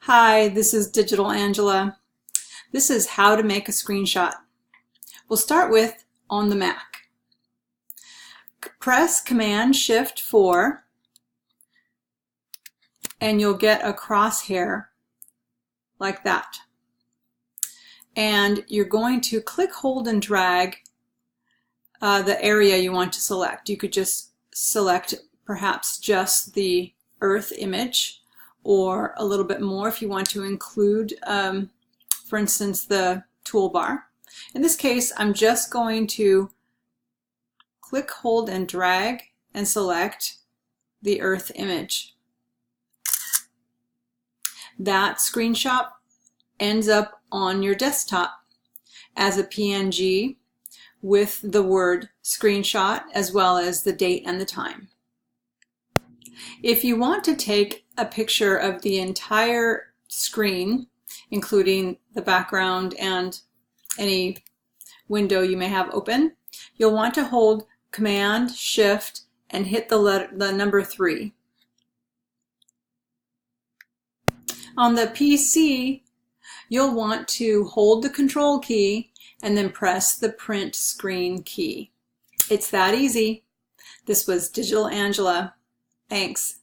Hi, this is Digital Angela. This is how to make a screenshot. We'll start with on the Mac. Press Command-Shift-4 and you'll get a crosshair like that. And you're going to click, hold, and drag the area you want to select. You could just select perhaps just the Earth image, or a little bit more if you want to include, for instance, the toolbar. In this case, I'm just going to click, hold, and drag and select the Earth image. That screenshot ends up on your desktop as a PNG with the word screenshot as well as the date and the time. If you want to take a picture of the entire screen, including the background and any window you may have open, you'll want to hold Command, Shift, and hit the number 3. On the PC, you'll want to hold the Control key and then press the Print Screen key. It's that easy. This was Digital Angela. Thanks.